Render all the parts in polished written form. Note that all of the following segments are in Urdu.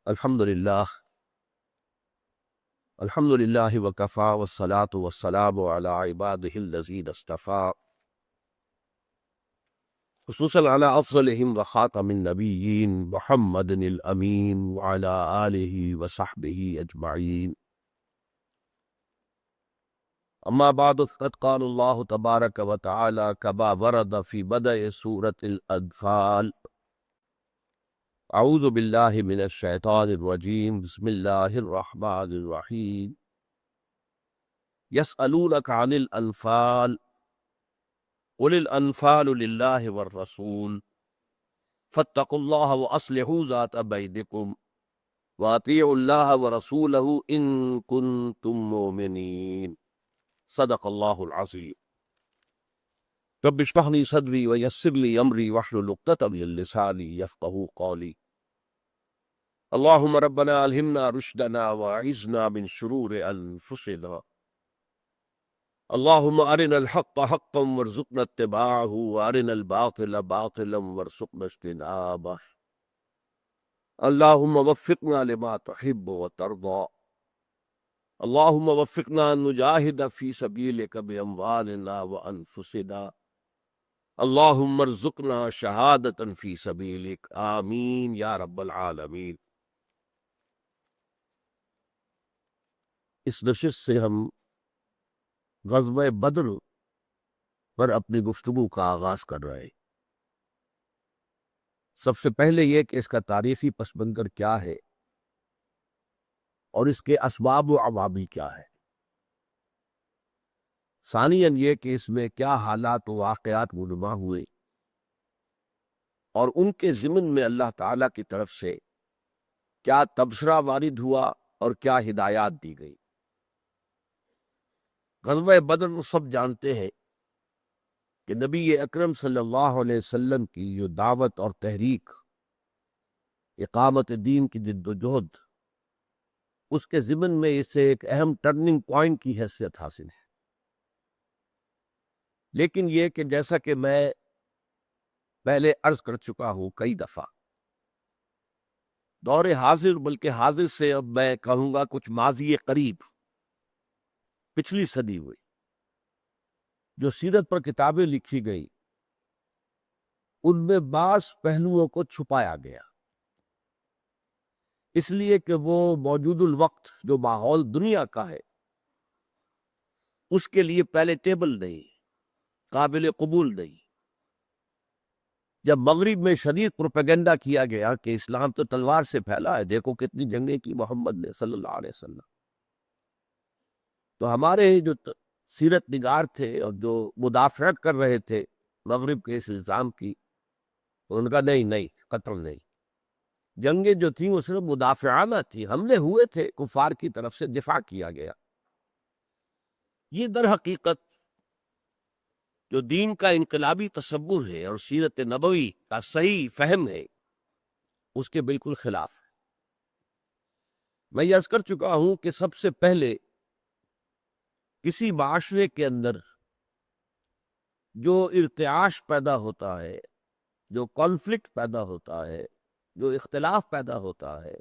الحمدللہ الحمدللہ وکفا والصلاة والسلام علی عبادہ الذین اصطفیٰ خصوصاً علی افضلہم وخاتم النبیین محمد الامین وعلی آلہ وصحبہ اجمعین اما بعد فقد قال اللہ تبارک وتعالی کما ورد فی بدء سورۃ الانفال اعوذ باللہ من الشیطان الرجیم بسم اللہ الرحمن الرحیم یسألونک عن الانفال قل الانفال للہ والرسول فاتقوا اللہ واصلحوا ذات بینکم واطیعوا اللہ ورسولہ ان کنتم مؤمنین صدق اللہ العظیم رب اشرح لی صدری ویسر لی امری واحلل عقدۃ من لسانی یفقہوا قولی اللہم ربنا الہمنا رشدنا واعذنا من شرور انفسنا اللہم ارنا الحق حقا وارزقنا اتباعہ وارنا الباطل باطلا وارزقنا اجتنابہ اللہم وفقنا لما تحب وترضى اللہم وفقنا ان نجاہد فی سبیلک باموالنا وانفسنا اللہم ارزقنا شہادتا فی سبیلک آمین یا رب العالمین۔ اس نشست سے ہم غزوہ بدر پر اپنی گفتگو کا آغاز کر رہے ہیں۔ سب سے پہلے یہ کہ اس کا تاریخی پس منظر کیا ہے اور اس کے اسباب و عوامل کیا ہے۔ ثانیاً یہ کہ اس میں کیا حالات و واقعات رونما ہوئے اور ان کے ضمن میں اللہ تعالیٰ کی طرف سے کیا تبصرہ وارد ہوا اور کیا ہدایات دی گئی۔ غزوہ بدر سب جانتے ہیں کہ نبی اکرم صلی اللہ علیہ وسلم کی جو دعوت اور تحریک، اقامت دین کی جد و جہد، اس کے ضمن میں اسے ایک اہم ٹرننگ پوائنٹ کی حیثیت حاصل ہے۔ لیکن یہ کہ جیسا کہ میں پہلے عرض کر چکا ہوں کئی دفعہ، دور حاضر بلکہ حاضر سے اب میں کہوں گا کچھ ماضی قریب، پچھلی صدی ہوئی، جو سیرت پر کتابیں لکھی گئی ان میں بعض پہلوؤں کو چھپایا گیا، اس لیے کہ وہ موجود الوقت جو ماحول دنیا کا ہے اس کے لیے پیلیٹیبل نہیں، قابل قبول نہیں۔ جب مغرب میں شدید پروپیگنڈا کیا گیا کہ اسلام تو تلوار سے پھیلا ہے، دیکھو کتنی جنگیں کی محمد نے صلی اللہ علیہ وسلم، تو ہمارے جو سیرت نگار تھے اور جو مدافعت کر رہے تھے مغرب کے اس الزام کی، ان کا نہیں قتل نہیں، جنگیں جو تھیں وہ صرف مدافعانہ تھی، حملے ہوئے تھے کفار کی طرف سے، دفاع کیا گیا۔ یہ در حقیقت جو دین کا انقلابی تصور ہے اور سیرت نبوی کا صحیح فہم ہے اس کے بالکل خلاف ہے۔ میں یہ عرض کر چکا ہوں کہ سب سے پہلے کسی معاشرے کے اندر جو ارتعاش پیدا ہوتا ہے، جو کانفلکٹ پیدا ہوتا ہے، جو اختلاف پیدا ہوتا ہے،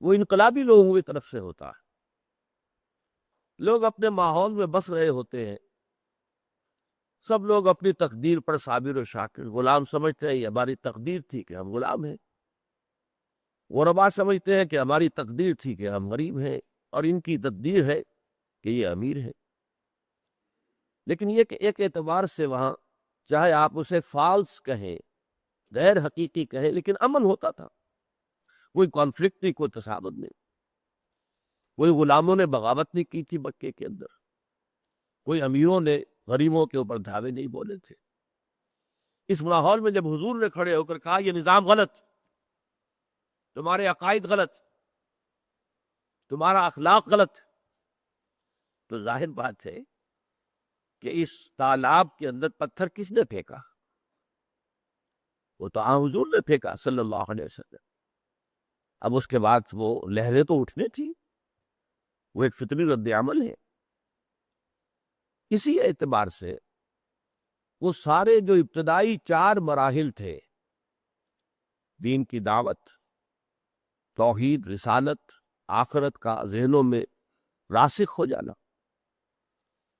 وہ انقلابی لوگوں کی طرف سے ہوتا ہے۔ لوگ اپنے ماحول میں بس رہے ہوتے ہیں، سب لوگ اپنی تقدیر پر صابر و شاکر، غلام سمجھتے ہیں یہ ہماری تقدیر تھی کہ ہم غلام ہیں، غربا سمجھتے ہیں کہ ہماری تقدیر تھی کہ ہم غریب ہیں، اور ان کی تقدیر ہے کہ یہ امیر ہے۔ لیکن یہ کہ ایک اعتبار سے وہاں چاہے آپ اسے فالس کہیں، غیر حقیقی کہیں، لیکن امن ہوتا تھا، کوئی کانفلکٹ نہیں، کوئی تصادم نہیں، کوئی غلاموں نے بغاوت نہیں کی تھی مکے کے اندر، کوئی امیروں نے غریبوں کے اوپر دھاوے نہیں بولے تھے۔ اس ماحول میں جب حضور نے کھڑے ہو کر کہا یہ نظام غلط، تمہارے عقائد غلط، تمہارا اخلاق غلط، تو ظاہر بات ہے کہ اس تالاب کے اندر پتھر کس نے پھینکا؟ وہ تو حضور نے پھینکا صلی اللہ علیہ وسلم۔ اب اس کے بعد وہ لہریں تو اٹھنے تھی، وہ ایک فطری رد عمل ہے۔ اسی اعتبار سے وہ سارے جو ابتدائی 4 مراحل تھے دین کی دعوت، توحید، رسالت، آخرت کا ذہنوں میں راسخ ہو جانا،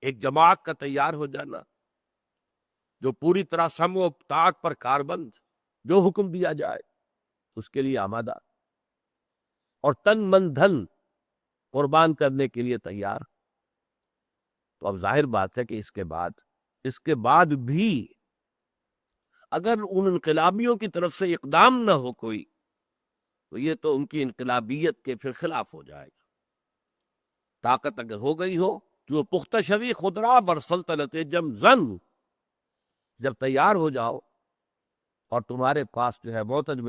ایک جماعت کا تیار ہو جانا جو پوری طرح سمع و طاعت پر کاربند، جو حکم دیا جائے اس کے لیے آمادہ، اور تن من دھن قربان کرنے کے لیے تیار۔ تو اب ظاہر بات ہے کہ اس کے بعد بھی اگر ان انقلابیوں کی طرف سے اقدام نہ ہو کوئی، تو یہ تو ان کی انقلابیت کے پھر خلاف ہو جائے گا۔ طاقت اگر ہو گئی ہو، جو پختہ شوی خدرا بر سلطنت جم زن، جب تیار ہو جاؤ اور تمہارے پاس جو ہے معتد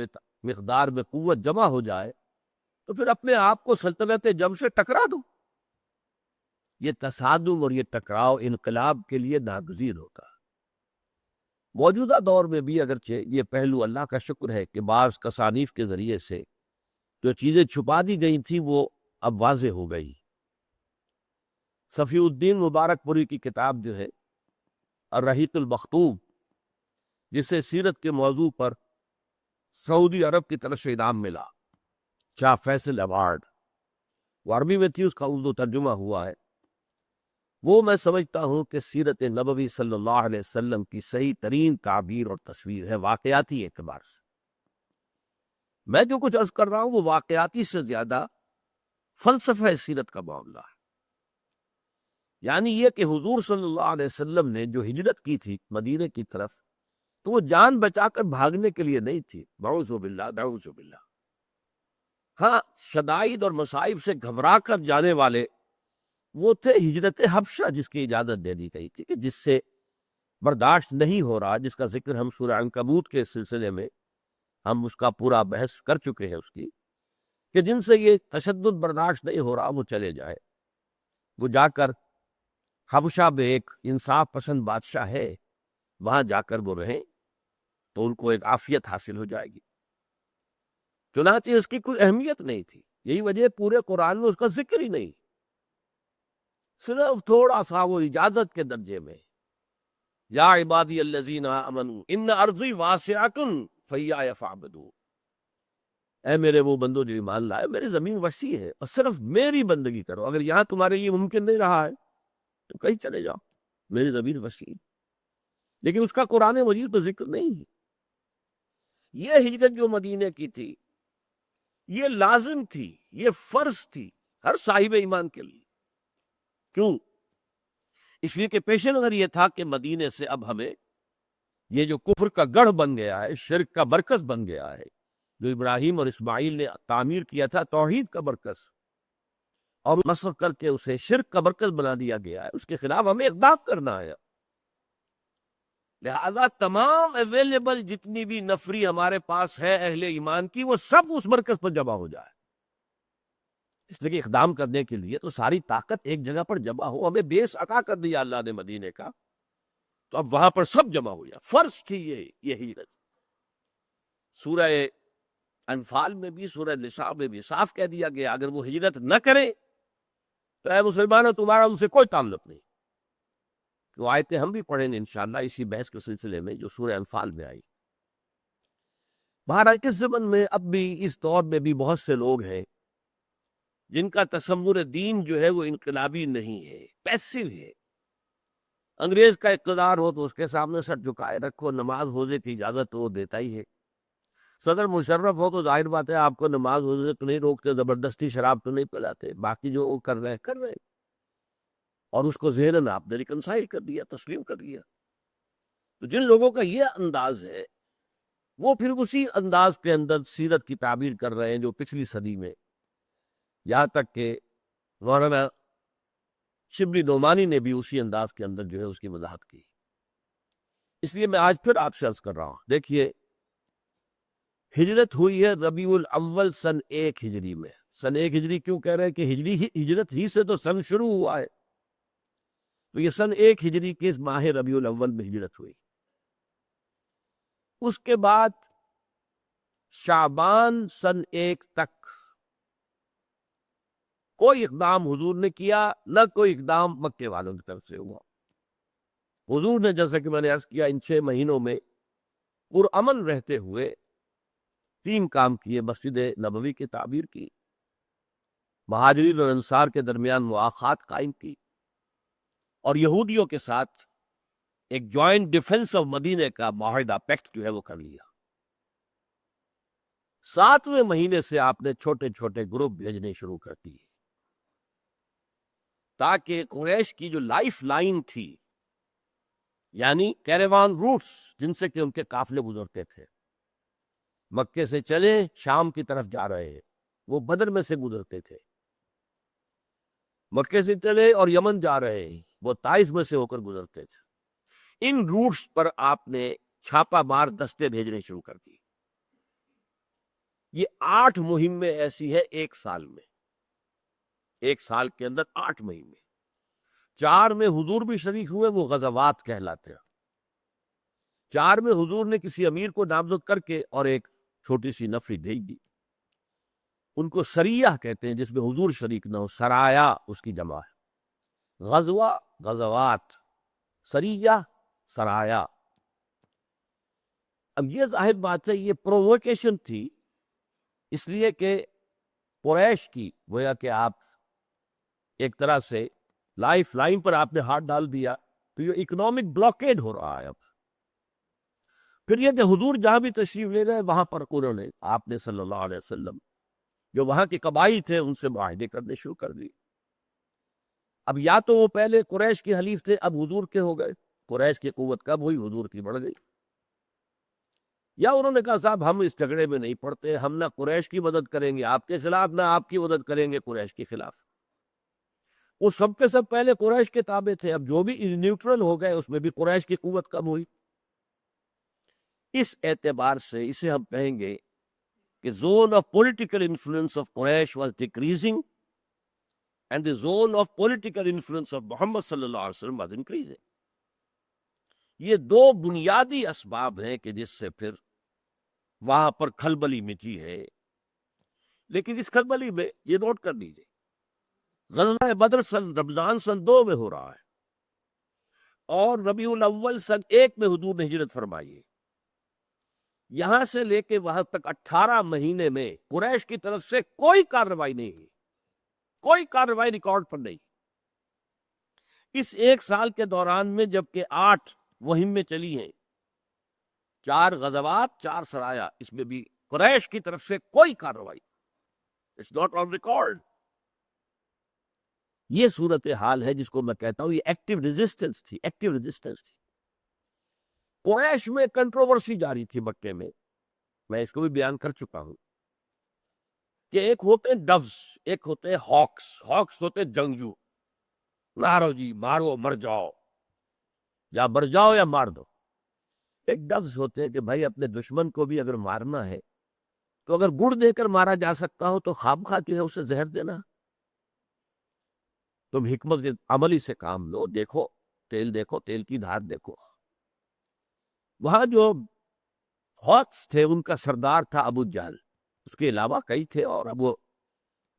مقدار میں قوت جمع ہو جائے، تو پھر اپنے آپ کو سلطنت جم سے ٹکرا دو۔ یہ تصادم اور یہ ٹکراؤ انقلاب کے لیے ناگزیر ہوتا ہے۔ موجودہ دور میں بھی اگرچہ یہ پہلو اللہ کا شکر ہے کہ بعض تصانیف کے ذریعے سے جو چیزیں چھپا دی گئی تھیں وہ اب واضح ہو گئی۔ صفی الدین مبارک پوری کی کتاب جو ہے الرحیق المختوم، جسے سیرت کے موضوع پر سعودی عرب کی طرف سے انعام ملا، شاہ فیصل ایوارڈ، وہ عربی میں تھی، اس کا اردو ترجمہ ہوا ہے، وہ میں سمجھتا ہوں کہ سیرت نبوی صلی اللہ علیہ وسلم کی صحیح ترین تعبیر اور تصویر ہے واقعاتی اعتبار سے۔ میں جو کچھ عرض کر رہا ہوں وہ واقعاتی سے زیادہ فلسفہ سیرت کا معاملہ ہے، یعنی یہ کہ حضور صلی اللہ علیہ وسلم نے جو ہجرت کی تھی مدینے کی طرف، تو وہ جان بچا کر بھاگنے کے لیے نہیں تھی، نعوذ باللہ نعوذ باللہ۔ ہاں، شدائد اور مصائب سے گھبرا کر جانے والے وہ تھے ہجرت حبشہ، جس کی اجازت دے دی گئی تھی، کہ جس سے برداشت نہیں ہو رہا، جس کا ذکر ہم سورہ عنکبوت کے سلسلے میں ہم اس کا پورا بحث کر چکے ہیں، اس کی کہ جن سے یہ تشدد برداشت نہیں ہو رہا وہ چلے جائے، وہ جا کر حبشہ میں ایک انصاف پسند بادشاہ ہے، وہاں جا کر وہ رہیں تو ان کو ایک عافیت حاصل ہو جائے گی۔ چنانچہ اس کی کوئی اہمیت نہیں تھی، یہی وجہ پورے قرآن میں اس کا ذکر ہی نہیں، صرف تھوڑا سا وہ اجازت کے درجے میں، یا عبادی الذین آمنوا ان ارضی واسعۃ فایای فاعبدون، اے میرے وہ بندو جو ایمان لائے، میری زمین وسیع ہے اور صرف میری بندگی کرو، اگر یہاں تمہارے لیے ممکن نہیں رہا ہے تو کہیں چلے جاؤ، میری زمین وسیع، لیکن اس کا قرآن مجید پہ ذکر نہیں ہے۔ یہ ہجرت جو مدینے کی تھی یہ لازم تھی، یہ فرض تھی ہر صاحب ایمان کے لیے۔ کیوں؟ اس لیے کہ پیش نظر یہ تھا کہ مدینے سے اب ہمیں یہ جو کفر کا گڑھ بن گیا ہے، شرک کا مرکز بن گیا ہے، جو ابراہیم اور اسماعیل نے تعمیر کیا تھا توحید کا مرکز، اور مسخ کر کے اسے شرک کا مرکز بنا دیا گیا ہے، اس کے خلاف ہمیں اقدام کرنا ہے۔ لہذا تمام اویلیبل جتنی بھی نفری ہمارے پاس ہے اہل ایمان کی، وہ سب اس مرکز پر جمع ہو جائے، اس لیے کہ اقدام کرنے کے لیے تو ساری طاقت ایک جگہ پر جمع ہو۔ ہمیں بیس عطا کر دیا اللہ نے مدینے کا، تو اب وہاں پر سب جمع ہو جائے، فرض تھی یہ ہجرت۔ سورہ انفال میں بھی، سورہ نساء میں بھی صاف کہہ دیا گیا اگر وہ ہجرت نہ کرے تو اے مسلمانوں تمہارا ان سے کوئی تعلق نہیں۔ وہ آیتیں ہم بھی پڑھیں گے انشاءاللہ اسی بحث کے سلسلے میں جو سورہ انفال میں آئی۔ بہرحال اس زمن میں اب بھی، اس دور میں بھی بہت سے لوگ ہیں جن کا تصور دین جو ہے وہ انقلابی نہیں ہے، پیسو ہے۔ انگریز کا اقتدار ہو تو اس کے سامنے سر جھکائے رکھو، نماز روزے کی اجازت تو وہ دیتا ہی ہے۔ صدر مشرف ہو تو ظاہر بات ہے آپ کو نماز روزے تو نہیں روکتے، زبردستی شراب تو نہیں پلاتے، باقی جو وہ کر رہے ہیں، اور اس کو ذہناً آپ نے ریکنسائل کر دیا، تسلیم کر دیا۔ تو جن لوگوں کا یہ انداز ہے وہ پھر اسی انداز کے اندر سیرت کی تعبیر کر رہے ہیں جو پچھلی صدی میں، یہاں تک کہ مولانا شبلی نعمانی نے بھی اسی انداز کے اندر جو ہے اس کی وضاحت کی۔ اس لیے میں آج پھر آپ سے عرض کر رہا ہوں، دیکھیے ہجرت ہوئی ہے ربیع الاول سن 1 ہجری میں۔ سن 1 ہجری کیوں کہہ رہے ہیں کہ ہجرت ہی سے تو سن شروع ہوا ہے، تو یہ سن 1 ہجری کے اس ماہ ربیع الاول میں ہجرت ہوئی۔ اس کے بعد شعبان سن 1 تک کوئی اقدام حضور نے کیا، نہ کوئی اقدام مکے والوں کی طرف سے ہوا۔ حضور نے جیسا کہ میں نے عرض کیا ان 6 مہینوں میں پرامن رہتے ہوئے 3 کام کیے: مسجد نبوی کی تعمیر کی، مہاجرین اور انصار کے درمیان مواخات قائم کی، اور یہودیوں کے ساتھ ایک جوائنٹ ڈیفنس آف مدینہ کا معاہدہ، پیکٹ جو ہے وہ کر لیا۔ 7ویں مہینے سے آپ نے چھوٹے چھوٹے گروپ بھیجنے شروع کر دیے، تاکہ قریش کی جو لائف لائن تھی، یعنی کیریوان روٹس جن سے کہ ان کے قافلے گزرتے تھے، مکے سے چلے شام کی طرف جا رہے ہیں، وہ بدر میں سے گزرتے تھے، مکے سے چلے اور یمن جا رہے ہیں، وہ طائف میں سے ہو کر گزرتے تھے۔ ان روٹس پر آپ نے چھاپا مار دستے بھیجنے شروع کر دی۔ یہ 8 مہمیں ایسی ہے ایک سال میں، ایک سال کے اندر 8 مہینے، 4 میں حضور بھی شریک ہوئے، وہ غزوات کہلاتے ہیں۔ 4 میں حضور نے کسی امیر کو نامزد کر کے اور ایک چھوٹی سی نفری بھیج دی، ان کو سریہ کہتے ہیں، جس میں حضور شریک نہ ہو، سرایا اس کی جمع ہے، غزوہ غزوات، سریہ سرایا۔ اب یہ ظاہر بات ہے یہ پرووکیشن تھی، اس لیے کہ قریش کی گویا کہ آپ ایک طرح سے لائف لائن پر آپ نے ہاتھ ڈال دیا، تو یہ اکنامک بلاکیڈ ہو رہا ہے اب۔ پھر یہ کہ حضور جہاں بھی تشریف لے گئے وہاں پر انہوں نے آپ نے صلی اللہ علیہ وسلم جو وہاں کے قبائل تھے ان سے معاہدے کرنے شروع کر دی۔ اب یا تو وہ پہلے قریش کے حلیف تھے، اب حضور کے ہو گئے، قریش کی قوت کب ہوئی، حضور کی بڑھ گئی، یا انہوں نے کہا صاحب ہم اس جھگڑے میں نہیں پڑتے، ہم نہ قریش کی مدد کریں گے آپ کے خلاف، نہ آپ کی مدد کریں گے قریش کے خلاف۔ وہ سب کے سب پہلے قریش کے تابع تھے، اب جو بھی نیوٹرل ہو گئے اس میں بھی قریش کی قوت کم ہوئی۔ اس اعتبار سے اسے ہم کہیں گے کہ zone of political influence of Quraysh was decreasing and the zone of political influence of Muhammad صلی اللہ علیہ وسلم واز انکریزنگ۔ یہ 2 بنیادی اسباب ہیں کہ جس سے پھر وہاں پر کھلبلی مچی ہے۔ لیکن اس کھلبلی میں یہ نوٹ کر لیجیے، غزوہ بدر رمضان سن 2 میں ہو رہا ہے، اور ربیع الاول سن 1 میں حضور نے ہجرت فرمائی ہے۔ یہاں سے لے کے وہاں تک 18 مہینے میں قریش کی طرف سے کوئی کارروائی نہیں ہے، کوئی کارروائی ریکارڈ پر نہیں۔ اس ایک سال کے دوران میں جبکہ 8 مہمیں چلی ہیں، 4 غزوات، 4 سرایا، اس میں بھی قریش کی طرف سے کوئی کارروائی، اٹس ناٹ آن ریکارڈ۔ یہ صورتحال ہے جس کو میں کہتا ہوں یہ ایکٹیو ریزسٹنس تھی، ایکٹیو ریزسٹنس تھی۔ قریش میں کنٹروورسی جاری تھی مکے میں اس کو بھی بیان کر چکا ہوں کہ ایک ہوتے ہیں ڈوز، ایک ہوتے ہیں ہاکس، ہاکس ہوتے ہیں جنگجو، مارو جی مارو مر جاؤ، یا مر جاؤ یا مار دو۔ ایک ڈوز ہوتے ہیں کہ بھائی اپنے دشمن کو بھی اگر مارنا ہے تو اگر گڑ دے کر مارا جا سکتا ہو تو خواب خواہ جو ہے اسے زہر دینا۔ تم حکمت عملی سے کام لو، دیکھو تیل کی دھار دیکھو۔ وہاں جو ہاکس تھے ان کا سردار تھا ابو جہل، اس کے علاوہ کئی تھے، اور ابو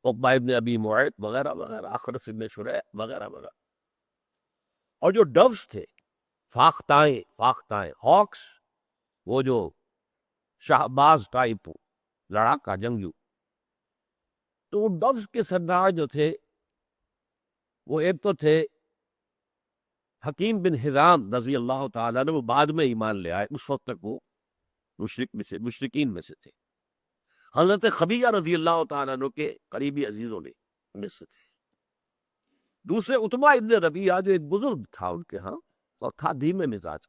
عقبہ ابن ابی معیط وغیرہ وغیرہ، اخرس ابن شریح وغیرہ وغیرہ۔ اور جو ڈوز تھے، فاختائیں ہاکس، وہ جو شہباز ٹائپ لڑاکا جنگجو، تو وہ ڈوز کے سردار جو تھے وہ ایک تو تھے حکیم بن حزام رضی اللہ تعالیٰ نے، وہ بعد میں ایمان لے آئے، اس وقت تک وہ مشرکین میں سے تھے۔ حضرت خدیجہ رضی اللہ تعالیٰ عنہ کے قریبی عزیزوں میں سے تھے۔ دوسرے عتبہ ابن ربیعہ جو ایک بزرگ تھا ان کے ہاں، اور تھا دھیمے مزاج۔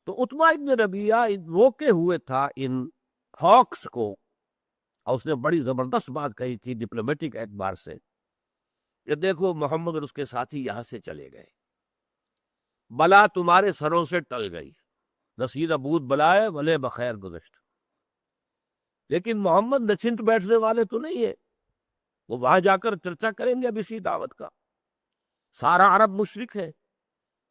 تو عتبہ ابن ربیعہ روکے ہوئے تھا ان ہاکس کو، اور اس نے بڑی زبردست بات کہی تھی ڈپلومیٹک اعتبار سے کہ دیکھو محمد اور اس کے ساتھی یہاں سے چلے گئے، بلا تمہارے سروں سے ٹل گئی، رسید ابود بلائے بھلے بخیر گزشت۔ لیکن محمد نچنت بیٹھنے والے تو نہیں ہے، وہ وہاں جا کر چرچا کریں گے اب اسی دعوت کا۔ سارا عرب مشرک ہے،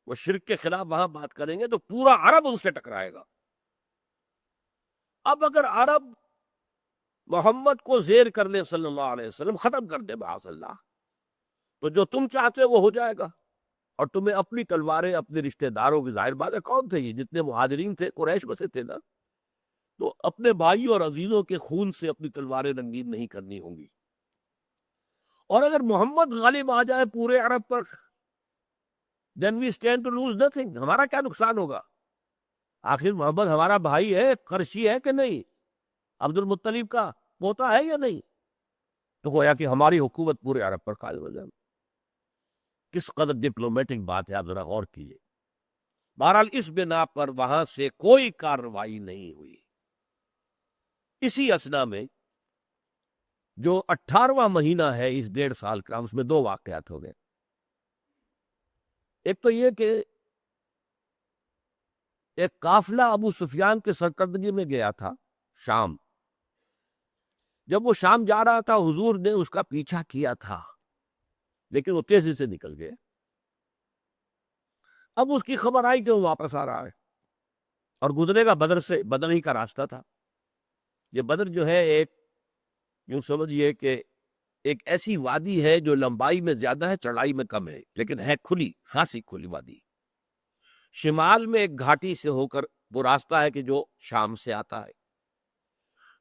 وہ شرک کے خلاف وہاں بات کریں گے تو پورا عرب ان سے ٹکرائے گا۔ اب اگر عرب محمد کو زیر کر لے صلی اللہ علیہ وسلم، ختم کر دے معاذ اللہ، تو جو تم چاہتے ہو وہ ہو جائے گا، اور تمہیں اپنی تلواریں اپنے رشتہ داروں کی، ظاہر بات ہے کون تھے یہ، جتنے مہاجرین تھے قریش میں سے تھے نا، تو اپنے بھائی اور عزیزوں کے خون سے اپنی تلواریں رنگین نہیں کرنی ہوں گی. اور اگر محمد غالب آ جائے پورے عرب پر, then we stand to lose nothing. ہمارا کیا نقصان ہوگا؟ آخر محمد ہمارا بھائی ہے, قرشی ہے کہ نہیں, عبد المطلب کا پوتا ہے یا نہیں؟ تو گویا کہ ہماری حکومت پورے عرب پر قائم ہو جائے. کس قدر ڈپلومیٹک بات ہے, آپ ذرا غور کیجیے. بہرحال اس بنا پر وہاں سے کوئی کارروائی نہیں ہوئی. اسی اسنا میں جو 18واں مہینہ ہے اس 1.5 سال کا, اس میں 2 واقعات ہو گئے. ایک تو یہ کہ ایک قافلہ ابو سفیان کے سرکردگی میں گیا تھا شام. جب وہ شام جا رہا تھا حضور نے اس کا پیچھا کیا تھا, لیکن وہ تیزی سے نکل گئے. اب اس کی خبر آئی کہ وہ واپس آ رہا ہے, اور گزرے گا بدر سے. بدر ہی کا راستہ تھا. یہ بدر جو ہے ایک یوں سمجھیے کہ ایک ایسی وادی ہے جو لمبائی میں زیادہ ہے, چڑھائی میں کم ہے, لیکن ہے کھلی, خاصی کھلی وادی. شمال میں ایک گھاٹی سے ہو کر وہ راستہ ہے کہ جو شام سے آتا ہے.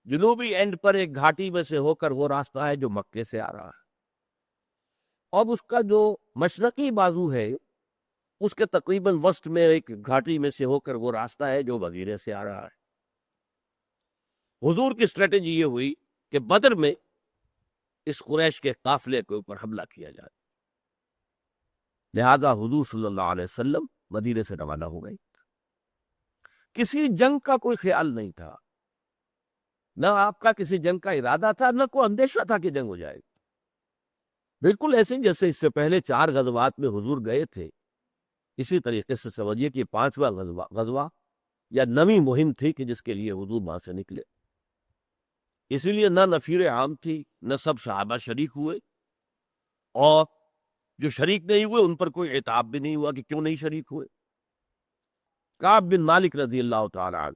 جنوبی اینڈ پر ایک گھاٹی میں سے ہو کر وہ راستہ ہے جو مکے سے آ رہا ہے. اور اس کا جو مشرقی بازو ہے اس کے تقریباً وسط میں ایک گھاٹی میں سے ہو کر وہ راستہ ہے جو وغیرہ سے آ رہا ہے. حضور کی اسٹریٹجی یہ ہوئی کہ بدر میں اس قریش کے قافلے کے اوپر حملہ کیا جائے. لہذا حضور صلی اللہ علیہ وسلم مدینے سے روانہ ہو گئے. کسی جنگ کا کوئی خیال نہیں تھا, نہ آپ کا کسی جنگ کا ارادہ تھا, نہ کوئی اندیشہ تھا کہ جنگ ہو جائے. بالکل ایسے جیسے اس سے پہلے 4 غزوات میں حضور گئے تھے, اسی طریقے سے سمجھیے کہ 5واں غزوہ یا 9ویں مہم تھی کہ جس کے لیے حضور وہاں سے نکلے. اسی لیے نہ نفیر عام تھی, نہ سب صحابہ شریک ہوئے, اور جو شریک نہیں ہوئے ان پر کوئی عتاب بھی نہیں ہوا کہ کیوں نہیں شریک ہوئے. کعب بن مالک رضی اللہ تعالی عنہ,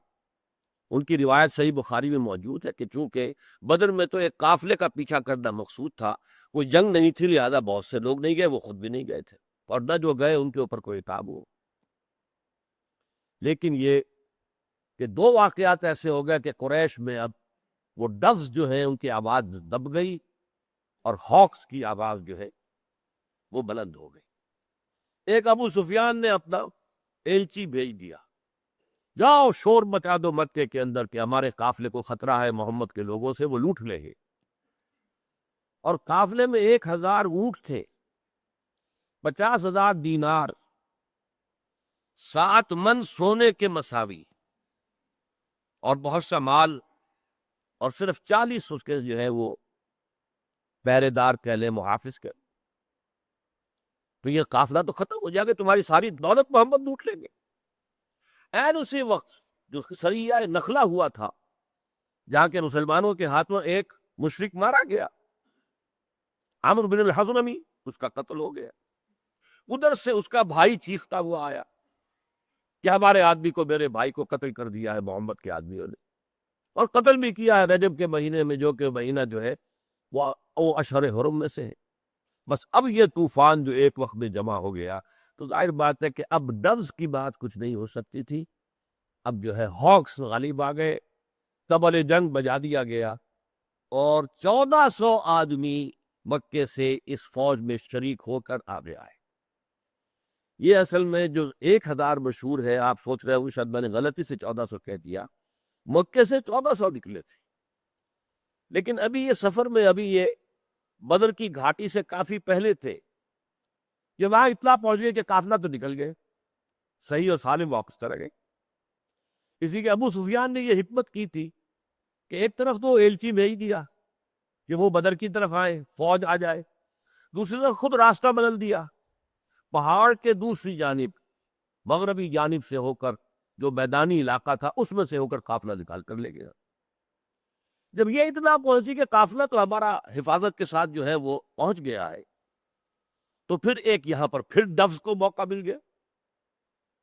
ان کی روایت صحیح بخاری میں موجود ہے کہ چونکہ بدر میں تو ایک قافلے کا پیچھا کرنا مقصود تھا, کوئی جنگ نہیں تھی, لہذا بہت سے لوگ نہیں گئے, وہ خود بھی نہیں گئے تھے, اور نہ جو گئے ان کے اوپر کوئی عتاب ہو. لیکن یہ کہ 2 واقعات ایسے ہو گئے کہ قریش میں اب وہ ڈوز جو ہیں ان کی آواز دب گئی, اور ہاکس کی آواز جو ہے وہ بلند ہو گئی. ایک ابو سفیان نے اپنا ایلچی بھیج دیا, جاؤ شور مچا دو مکے کے اندر کہ ہمارے قافلے کو خطرہ ہے محمد کے لوگوں سے, وہ لوٹ لیں گے. اور قافلے میں 1000 اونٹ تھے, 50,000 دینار, 7 من سونے کے مساوی, اور بہت سا مال, اور صرف 40 اس کے جو ہے وہ پہرے دار کہہ لیں, محافظ کہہ لیں. تو یہ قافلہ تو ختم ہو جائے گا, تمہاری ساری دولت محمد لوٹ لیں گے. این اسی وقت جو سریہ نخلا ہوا تھا, جہاں کے مسلمانوں کے ہاتھوں ایک مشرک مارا گیا, عمرو بن الحضرمی, اس کا قتل ہو گیا. ادھر سے اس کا بھائی چیختا ہوا آیا کہ ہمارے آدمی کو, میرے بھائی کو قتل کر دیا ہے محمد کے آدمیوں نے, اور قتل بھی کیا ہے رجب کے مہینے میں, جو کہ مہینہ جو ہے وہ اشہر حرم میں سے ہے. بس اب یہ طوفان جو ایک وقت میں جمع ہو گیا, تو ظاہر بات ہے کہ اب ڈوز کی بات کچھ نہیں ہو سکتی تھی. اب جو ہے ہاکس غالب آ گئے, طبل جنگ بجا دیا گیا, اور 1400 آدمی مکے سے اس فوج میں شریک ہو کر آگے آئے. یہ اصل میں جو 1000 مشہور ہے, آپ سوچ رہے ہوں شاید میں نے غلطی سے 1400 کہہ دیا, مکے سے 1400 نکلے تھے. لیکن ابھی یہ سفر میں, ابھی یہ بدر کی گھاٹی سے کافی پہلے تھے کہ وہاں اطلاع پہنچ گئی کہ قافلہ تو نکل گئے, صحیح اور سالم واپس چلے گئے. اسی کے ابو سفیان نے یہ حکمت کی تھی کہ ایک طرف تو ایلچی بھیج دیا کہ وہ بدر کی طرف آئے, فوج آ جائے, دوسری طرف خود راستہ بدل دیا, پہاڑ کے دوسری جانب مغربی جانب سے ہو کر جو میدانی علاقہ تھا اس میں سے ہو کر قافلہ نکال کر لے گیا. جب یہ اطلاع پہنچی کہ قافلہ تو ہمارا حفاظت کے ساتھ جو ہے وہ پہنچ گیا ہے, تو پھر ایک یہاں پر پھر ڈوز کو موقع مل گیا.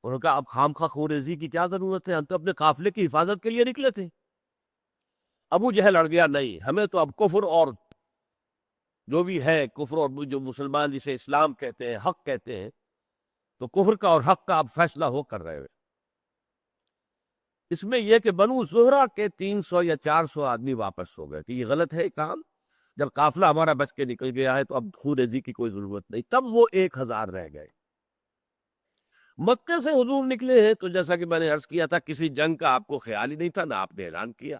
انہوں نے کہا اب خام خواہ خوریزی کی کیا ضرورت ہے, ہم تو اپنے قافلے کی حفاظت کے لیے نکلے تھے. ابو جہل اڑ گیا, نہیں, ہمیں تو اب کفر اور جو بھی ہے, کفر اور جو مسلمان جسے اسلام کہتے ہیں, حق کہتے ہیں, تو کفر کا اور حق کا اب فیصلہ ہو کر رہے ہوئے. اس میں یہ کہ بنو زہرہ کے 300 یا 400 آدمی واپس ہو گئے کہ یہ غلط ہے کام، جب قافلہ ہمارا بچ کے نکل گیا ہے تو اب خون ریزی کی کوئی ضرورت نہیں، تب وہ 1000 رہ گئے۔ مکہ سے حضور نکلے ہیں تو جیسا کہ میں نے عرض کیا تھا کسی جنگ کا آپ کو خیال ہی نہیں تھا، نہ آپ نے اعلان کیا،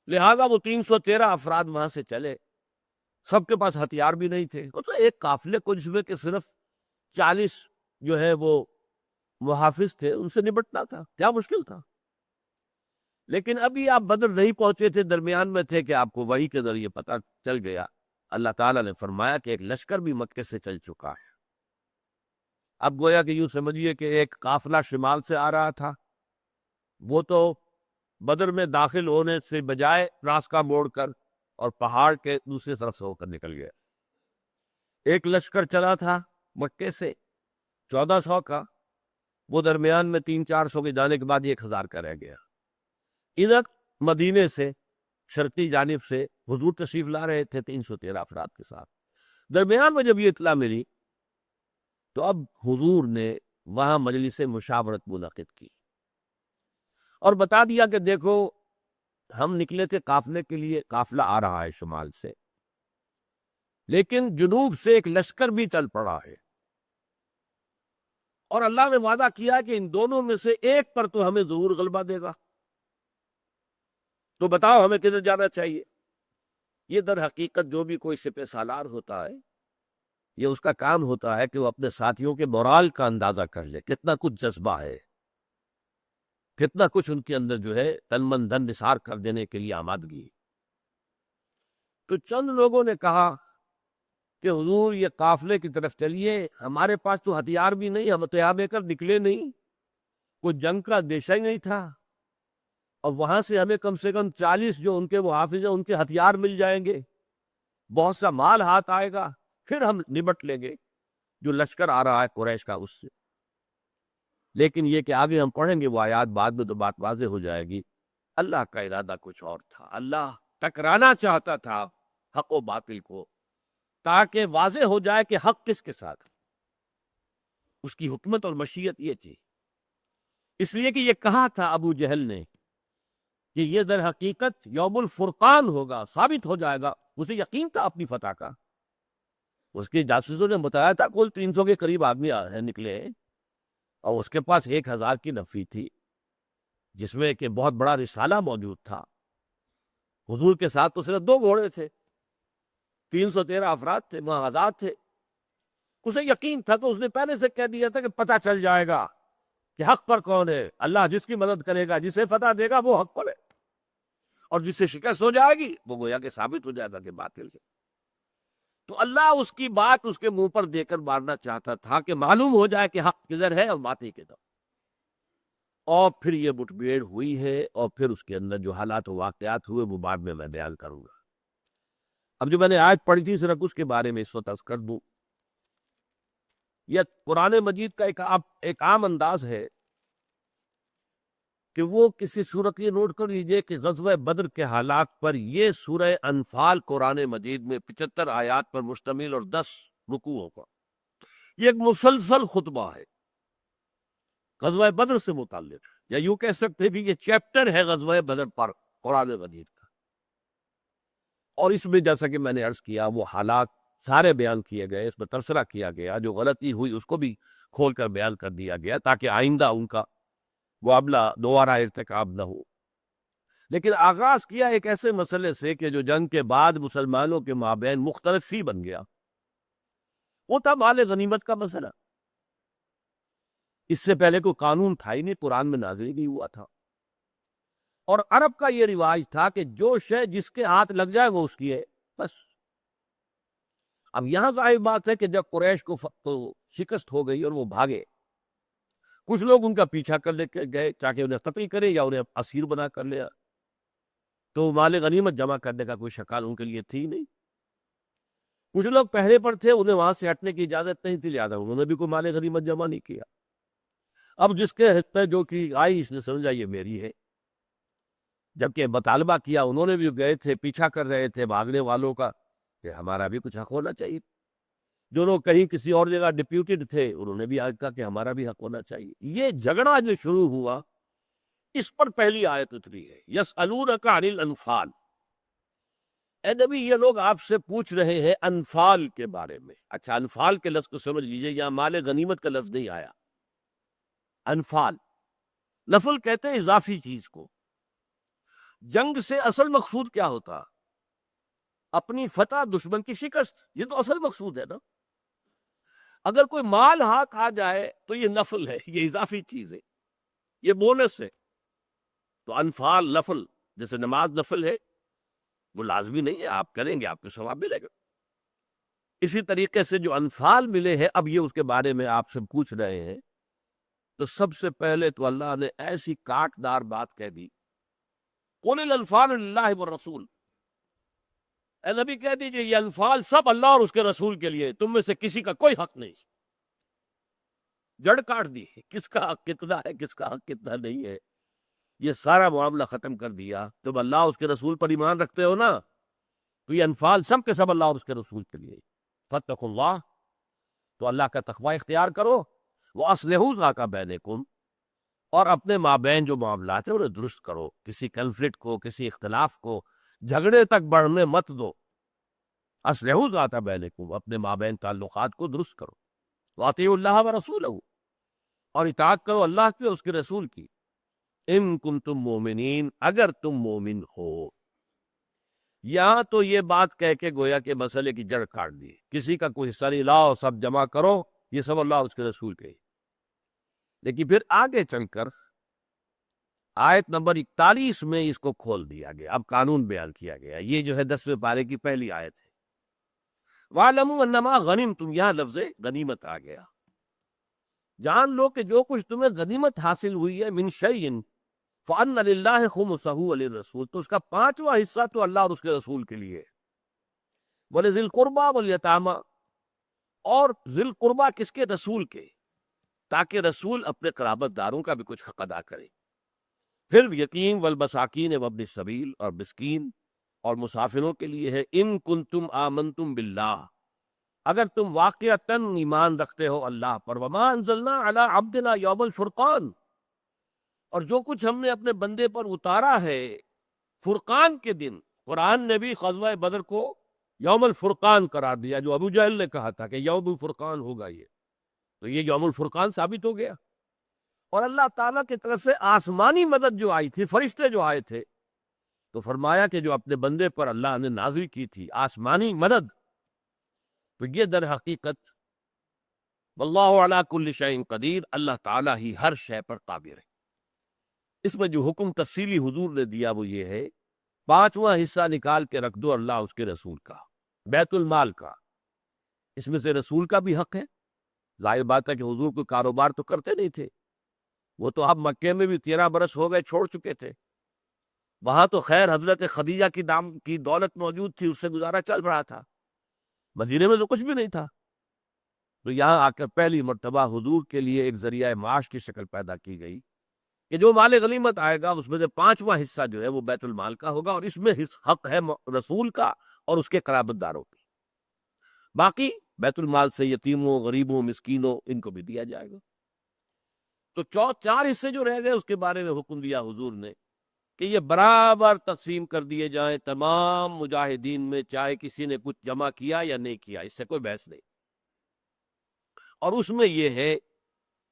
لہذا وہ 313 افراد وہاں سے چلے، سب کے پاس ہتھیار بھی نہیں تھے، وہ تو ایک قافلے کو جس میں کہ صرف 40 جو ہے وہ محافظ تھے ان سے نبٹنا تھا، کیا مشکل تھا۔ لیکن ابھی آپ بدر نہیں پہنچے تھے، درمیان میں تھے کہ آپ کو وحی کے ذریعے پتہ چل گیا، اللہ تعالیٰ نے فرمایا کہ ایک لشکر بھی مکے سے چل چکا ہے۔ اب گویا کہ یوں سمجھیے کہ ایک قافلہ شمال سے آ رہا تھا، وہ تو بدر میں داخل ہونے سے بجائے راستہ موڑ کر اور پہاڑ کے دوسری طرف سے ہو کر نکل گیا۔ ایک لشکر چلا تھا مکے سے 1400 کا، وہ درمیان میں 300-400 کے جانے کے بعد 1000 کا رہ گیا۔ ادھر مدینے سے شرقی جانب سے حضور تشریف لا رہے تھے 313 افراد کے ساتھ، درمیان میں جب یہ اطلاع ملی تو اب حضور نے وہاں مجلس مشاورت منعقد کی اور بتا دیا کہ دیکھو ہم نکلے تھے قافلے کے لیے، قافلہ آ رہا ہے شمال سے، لیکن جنوب سے ایک لشکر بھی چل پڑا ہے، اور اللہ نے وعدہ کیا کہ ان دونوں میں سے ایک پر تو ہمیں ضرور غلبہ دے گا، تو بتاؤ ہمیں کدھر جانا چاہیے۔ یہ در حقیقت جو بھی کوئی سپہ سالار ہوتا ہے، یہ اس کا کام ہوتا ہے کہ وہ اپنے ساتھیوں کے مورال کا اندازہ کر لے، کتنا کچھ جذبہ ہے، کتنا کچھ ان کے اندر جو ہے تن من دھن نثار کر دینے کے لیے آمادگی۔ تو چند لوگوں نے کہا کہ حضور یہ قافلے کی طرف چلیے، ہمارے پاس تو ہتھیار بھی نہیں، ہم تو یہاں لے کر نکلے نہیں، کوئی جنگ کا اندیشہ ہی نہیں تھا، اور وہاں سے ہمیں کم سے کم 40 جو ان کے محافظ ہیں ان کے ہتھیار مل جائیں گے، بہت سا مال ہاتھ آئے گا، پھر ہم نمٹ لیں گے جو لشکر آ رہا ہے قریش کا اس سے۔ لیکن یہ کہ آگے ہم پڑھیں گے وہ آیات بعد میں تو بات واضح ہو جائے گی، اللہ کا ارادہ کچھ اور تھا، اللہ ٹکرانا چاہتا تھا حق و باطل کو تاکہ واضح ہو جائے کہ حق کس کے ساتھ، اس کی حکمت اور مشیت یہ تھی۔ اس لیے کہ یہ کہا تھا ابو جہل نے کہ یہ در حقیقت یوم الفرقان ہوگا، ثابت ہو جائے گا، اسے یقین تھا اپنی فتح کا، اس کے جاسوسوں نے بتایا تھا کل 300 کے قریب آدمی نکلے، اور اس کے پاس 1000 کی نفی تھی جس میں کہ بہت بڑا رسالہ موجود تھا۔ حضور کے ساتھ تو صرف 2 گھوڑے تھے، 313 افراد تھے، وہاں آزاد تھے، اسے یقین تھا تو اس نے پہلے سے کہہ دیا تھا کہ پتہ چل جائے گا کہ حق پر کون ہے، اللہ جس کی مدد کرے گا، جسے فتح دے گا وہ حق پر ہے، اور جس سے شکست ہو جائے گی وہ گویا کہ ثابت ہو جائے گا کہ باطل ہے۔ تو اللہ اس کی بات اس کے منہ پر دے کر مارنا چاہتا تھا کہ معلوم ہو جائے کہ حق کدھر ہے اور باطل کدھر، اور پھر یہ مٹبھیڑ ہوئی ہے، اور پھر اس کے اندر جو حالات و واقعات ہوئے وہ بعد میں بیان کروں گا۔ اب جو میں نے آیت پڑھی تھی صرف اس کے بارے میں اس وقت عرض کر دوں، یہ قرآن مجید کا ایک عام انداز ہے کہ وہ کسی سورت یہ نوٹ کر لیجئے کہ غزوہ بدر کے حالات پر یہ سورہ انفال قرآن مجید میں 75 آیات پر مشتمل اور 10 رکوعوں کا یہ ایک مسلسل خطبہ ہے غزوہ بدر سے متعلق، یا یوں کہہ سکتے بھی یہ چیپٹر ہے غزوہ بدر پر قرآن مجید کا، اور اس میں جیسا کہ میں نے عرض کیا وہ حالات سارے بیان کیے گئے، اس میں تبصرہ کیا گیا، جو غلطی ہوئی اس کو بھی کھول کر بیان کر دیا گیا تاکہ آئندہ ان کا معاملہ دوبارہ ارتکاب نہ ہو۔ لیکن آغاز کیا ایک ایسے مسئلے سے کہ جو جنگ کے بعد مسلمانوں کے مابین مختلف سی بن گیا، وہ تھا مال غنیمت کا مسئلہ۔ اس سے پہلے کوئی قانون تھا ہی نہیں، قرآن میں نازل نہیں ہوا تھا، اور عرب کا یہ رواج تھا کہ جو شے جس کے ہاتھ لگ جائے وہ اس کی ہے بس۔ اب یہاں ظاہر بات ہے کہ جب قریش کو شکست ہو گئی اور وہ بھاگے، کچھ لوگ ان کا پیچھا کر لے کے گئے تاکہ انہیں قتل کرے یا انہیں اسیر بنا کر لیا، تو مال غنیمت جمع کرنے کا کوئی شکال ان کے لیے تھی نہیں۔ کچھ لوگ پہرے پر تھے، انہیں وہاں سے ہٹنے کی اجازت نہیں تھی، لہٰذا انہوں نے بھی کوئی مال غنیمت جمع نہیں کیا۔ اب جس کے حص پہ جو کی آئی اس نے سمجھا یہ میری ہے، جبکہ مطالبہ کیا انہوں نے بھی، گئے تھے پیچھا کر رہے تھے بھاگنے والوں کا کہ ہمارا بھی کچھ حق ہونا چاہیے۔ جو لوگ کہیں کسی اور جگہ ڈپیوٹیڈ تھے انہوں نے بھی آج کہا کہ ہمارا بھی حق ہونا چاہیے۔ یہ جھگڑا جو شروع ہوا اس پر پہلی آیت اتری ہے، یسألونک عن الانفال، اے نبی یہ لوگ آپ سے پوچھ رہے ہیں انفال کے بارے میں۔ اچھا، انفال کے لفظ کو سمجھ لیجئے، یہاں مال غنیمت کا لفظ نہیں آیا۔ انفال نفل کہتے ہیں اضافی چیز کو۔ جنگ سے اصل مقصود کیا ہوتا؟ اپنی فتح، دشمن کی شکست، یہ تو اصل مقصود ہے نا۔ اگر کوئی مال ہاتھ آ جائے تو یہ نفل ہے، یہ اضافی چیز ہے، یہ بونس ہے۔ تو انفال نفل، جیسے نماز نفل ہے، وہ لازمی نہیں ہے، آپ کریں گے آپ کو ثواب ملے گا۔ اسی طریقے سے جو انفال ملے ہیں، اب یہ اس کے بارے میں آپ سے پوچھ رہے ہیں، تو سب سے پہلے تو اللہ نے ایسی کاٹ دار بات کہہ دی، قُلِ الْأَنْفَالُ لِلَّهِ وَالرَّسُولِ، اے نبی کہہ دیجئے یہ انفال سب اللہ اور اس کے رسول کے لیے، تم میں سے کسی کا کوئی حق نہیں۔ جڑ کاٹ دی، کس کا حق کتنا ہے، کس کا حق کتنا نہیں ہے، یہ سارا معاملہ ختم کر دیا۔ تم اللہ اور اس کے رسول پر ایمان رکھتے ہو نا، تو یہ انفال سب کے سب اللہ اور اس کے رسول کے لیے۔ فاتقوا اللہ، تو اللہ کا تقوی اختیار کرو، وَأَصْلِحُوا ذَاتَ بَيْنِكُمْ، اور اپنے مابین جو معاملات ہیں انہیں درست کرو، کسی کنفلکٹ کو، کسی اختلاف کو، جھگڑے تک بڑھنے مت دو۔ اصلحوا ذات بینکم، اپنے مابین تعلقات کو درست کرو۔ واطیعوا اللہ ورسولہ، اور اطاعت کرو اللہ کی اور اس کے رسول کی۔ ان کنتم مومنین، اگر تم مومن ہو۔ یہاں تو یہ بات کہہ کے گویا کہ مسئلے کی جڑ کاٹ دی، کسی کا کوئی حصہ نہیں، لاؤ سب جمع کرو، یہ سب اللہ اور اس کے رسول کے۔ لیکن پھر آگے چل کر آیت نمبر 41 میں اس کو کھول دیا گیا، اب قانون بیان کیا گیا۔ یہ جو ہے 10ویں پارے کی پہلی آیت ہے۔ وَاعْلَمُوا أَنَّمَا غَنِمْتُمْ، یہاں لفظ غنیمت آ گیا۔ جان لو کہ جو کچھ تمہیں غنیمت حاصل ہوئی ہے، من شیء فَأَنَّ لِلَّهِ خُمُسَهُ وَلِلرَّسُولِ، تو اس کا 5واں حصہ تو اللہ اور اس کے رسول کے لیے۔ وَلِذِي الْقُرْبَى وَالْيَتَامَى، اور ذی القربہ کس کے؟ رسول کے، تاکہ رسول اپنے قرابت داروں کا بھی کچھ حق ادا کرے۔ پھر یتیم والمساکین وابن السبیل، اور مسکین اور مسافروں کے لیے ہے۔ ان کنتم آمنتم باللہ، اگر تم واقعتاً ایمان رکھتے ہو اللہ پر۔ وما انزلنا علی عبدنا یوم الفرقان، اور جو کچھ ہم نے اپنے بندے پر اتارا ہے فرقان کے دن۔ قرآن نے بھی غزوہ بدر کو یوم الفرقان قرار دیا، جو ابو جہل نے کہا تھا کہ یوم الفرقان ہوگا یہ، تو یہ یوم الفرقان ثابت ہو گیا۔ اور اللہ تعالیٰ کی طرف سے آسمانی مدد جو آئی تھی، فرشتے جو آئے تھے، تو فرمایا کہ جو اپنے بندے پر اللہ نے نازل کی تھی آسمانی مدد، تو یہ در حقیقت واللہ علی کل شیء قدیر، اللہ تعالیٰ ہی ہر شے پر قادر ہے۔ اس میں جو حکم تفصیلی حضور نے دیا وہ یہ ہے، 5واں حصہ نکال کے رکھ دو اللہ اس کے رسول کا، بیت المال کا، اس میں سے رسول کا بھی حق ہے۔ ظاہر بات ہے کہ حضور کو کاروبار تو کرتے نہیں تھے، وہ تو اب مکے میں بھی 13 برس ہو گئے چھوڑ چکے تھے، وہاں تو خیر حضرت خدیجہ کی دام کی دولت موجود تھی، اس سے گزارا چل رہا تھا، مدینے میں تو کچھ بھی نہیں تھا۔ تو یہاں آ کر پہلی مرتبہ حضور کے لیے ایک ذریعہ معاش کی شکل پیدا کی گئی کہ جو مال غنیمت آئے گا اس میں سے 5واں حصہ جو ہے وہ بیت المال کا ہوگا، اور اس میں حق ہے رسول کا اور اس کے قرابت داروں کی۔ باقی بیت المال سے یتیموں، غریبوں، مسکینوں، ان کو بھی دیا جائے گا۔ تو 4 حصے جو رہ گئے اس کے بارے میں حکم دیا حضور نے کہ یہ برابر تقسیم کر دیے جائیں تمام مجاہدین میں، چاہے کسی نے کچھ جمع کیا یا نہیں کیا، اس سے کوئی بحث نہیں۔ اور اس میں یہ ہے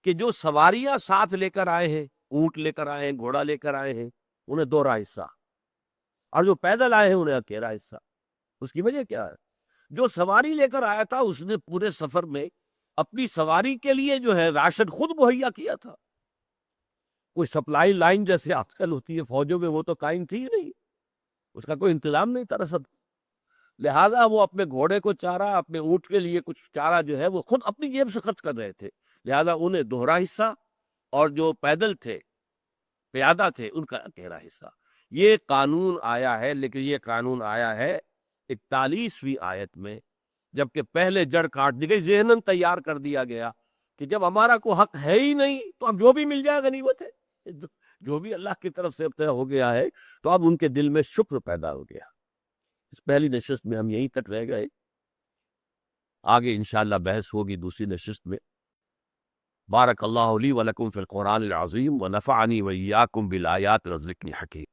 کہ جو سواریاں ساتھ لے کر آئے ہیں، اونٹ لے کر آئے ہیں، گھوڑا لے کر آئے ہیں، انہیں 2 حصہ، اور جو پیدل آئے ہیں انہیں 13 حصہ۔ اس کی وجہ کیا ہے؟ جو سواری لے کر آیا تھا اس نے پورے سفر میں اپنی سواری کے لیے جو ہے راشن خود مہیا کیا تھا۔ کوئی سپلائی لائن جیسے آج کل ہوتی ہے فوجوں میں، وہ تو قائم تھی ہی نہیں، اس کا کوئی انتظام نہیں تھا رسد، لہٰذا وہ اپنے گھوڑے کو چارہ، اپنے اونٹ کے لیے کچھ چارہ جو ہے وہ خود اپنی جیب سے خرچ کر رہے تھے، لہٰذا انہیں 2 حصہ، اور جو پیدل تھے، پیادہ تھے، ان کا 13 حصہ۔ یہ قانون آیا ہے، لیکن یہ قانون آیا ہے 41ویں آیت میں، جبکہ پہلے جڑ کاٹ دی گئی، ذہناً تیار کر دیا گیا کہ جب ہمارا کوئی حق ہے ہی نہیں تو اب جو بھی مل جائے غنیمت ہے، جو بھی اللہ کی طرف سے طے ہو گیا ہے، تو اب ان کے دل میں شکر پیدا ہو گیا۔ اس پہلی نشست میں ہم یہیں تک رہ گئے، آگے انشاءاللہ بحث ہوگی دوسری نشست میں۔ بارک اللہ لی ولکم فی القرآن العظیم ونفعنی وإیاکم بالآیات والذکر الحکیم.